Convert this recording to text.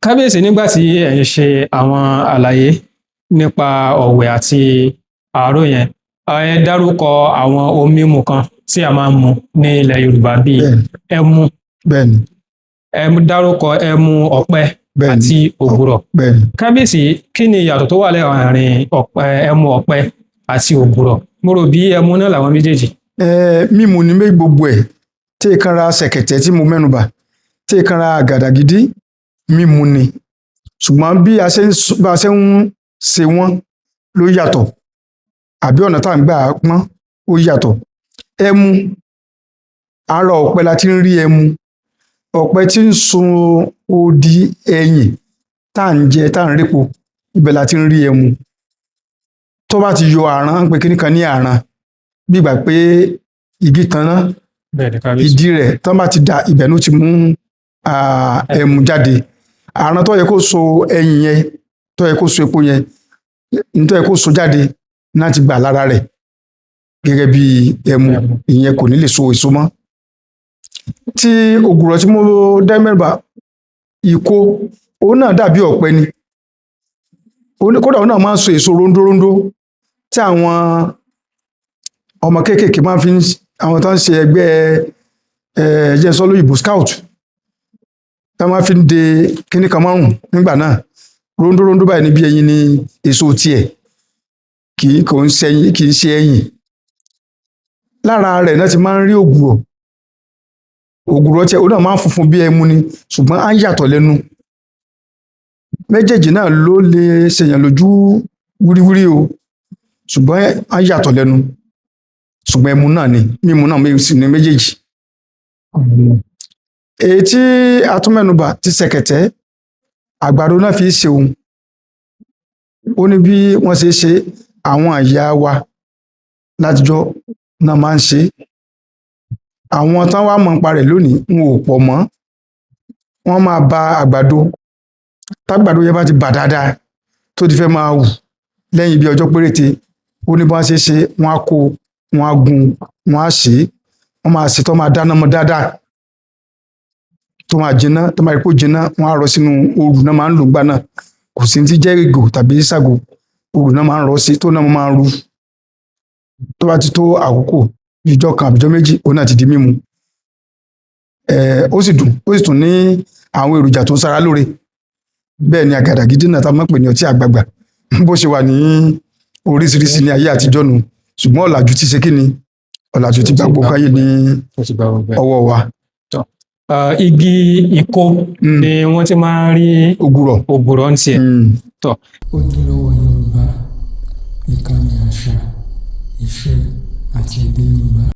Kábíyèsí, nígbà tí ẹ̀ ń ṣe àwọn àlàyé nípa ọ̀wẹ̀ àti àárò yẹn, ẹ dárúkọ àwọn ohun mímu kan tí a máa ń mu ní ilẹ̀ Yorùbá bíi ẹmu. Bẹ́ẹ̀ni. Ẹ dárúkọ ẹmu ọ̀pẹ àti ògùrọ̀. Bẹ́ẹ̀ni. Kábíyèsí, kí ni ìyàtọ̀ tó wà láàárín ẹmu ọ̀pẹ àti ògùrọ̀? Mo rò bí ẹmu náà làwọn méjèèjì. Mímu ni gbogbo ẹ̀, tí ìkanra ṣẹ̀kẹ̀tẹ̀ tí mo mẹ́nubà, tí ìkanra àgàdàgídí, mímu ni. Ṣùgbọ́n bí a ṣe ń ṣe wọ́n ló yàtọ̀, àbí ọ̀nà tá à ń gbà pọ́n ó yàtọ̀. Ẹmu, ara ọ̀pẹ la ti ń rí ẹmu. Ọ̀pẹ tí ń sun odi ẹyìn tá à ń jẹ, tá à ń répo, ibẹ̀ la ti ń rí ẹmu. Tó bá ti yọ àrán, pé kíní kan ní àrán, bí ìgbà pé igi tanná, ìdí rẹ̀ tán bá ti da, ibẹ̀ ló ti mú ẹmu jáde. Àrán tó yẹ kó so ẹyìn yẹn, tó yẹ kó so epo yẹn, tó yẹ kó so jáde náà ti gbà lára rẹ̀ gẹ́gẹ́ bí ẹmu, ìyẹn kò ní lè so èso mọ́. Tí ògùrọ̀ tí mo dá mẹ́nubà, ìko, òun náà dàbí ọ̀pẹ ni. Kódà òun náà máa ń so èso róńdóróńdó tí àwọn ọmọ kéékèèké máa fi àwọn tó ń ṣe ẹgbẹ́ ẹ̀jẹ̀ sọ́lú ìbò scout, tá máa fi ń de kíní kan márùn nígbà náà. Róńdóróńdó báyìí níbi ẹyin ni èso tiẹ̀, kì í ṣe ẹyìn. Lára rẹ̀ náà ti máa ń rí ògùrọ̀. Ògùrọ̀ tiẹ̀ òun náà máa ń funfun bí ẹmu ni, ṣùgbọ́n á yàtọ̀ lẹ́nu. Méjèèjì náà ló lè ṣèyàn lójú wúríwúrí o, ṣùgbọ́n á yàtọ̀ lẹ́nu. Ṣùgbọ́n ẹmu náà ni, mímu náà sì ni méjèèjì. Èyí tí a tún mẹ́nubà ti ṣẹ̀kẹ̀tẹ̀, àgbàdo náà fi ṣe òun. Ó ní bí wọ́n ṣe ṣe, àwọn ìyá wa látijọ́ náà máa ń ṣe. Àwọn tán wá mọ̀ nípa rẹ̀ lónìí wọn ò pọ̀ mọ́. Wọ́n máa ba àgbàdo, tágbàdo yẹn bá ti bà dáadáa, tó ti fẹ́ máa hù lẹ́yìn bí ọjọ́ péréte, ó ní bí wọ́n ṣe ṣe, wọ́n á kó, wọ́n á gun, wọ́n á sè é, wọ́n máa sè é tó máa dáná mọ́ dáadáa, tó máa jiná, tó máa rí pé ó jiná, wọ́n á rọ sínú òòrù náà máa ń lò gbà náà. Kò sí ti jẹ́ ìgò tàbí ṣàgò, òòrù náà máa ń rọ sí, tó náà máa ń ru. Tó bá ti tó àkókò ìjọ kan àbíjọ méjì, òun náà ti di mímu. Ó sì dùn, ó sì tún ní àwọn èròjà tó ń ṣara lóore. Bẹ́ẹ̀ ni àgàdàgídí náà tá máa ń pè ní ọtí àgbagbà, bó ṣe wà ní oríṣiríṣi ní ayé àtijọ́ nu. Ṣùgbọ́n ọ̀làjú ti ṣe kíni? Ọ̀làjú ti gbà gbogbo ayé ní ọwọ́ wa. Igi ìko ni wọ́n ti máa ń rí ògùrọ̀ ń tiẹ̀. Ojúlówó Yorùbá, ìkànnì àṣà, ìṣe àti èdè Yorùbá.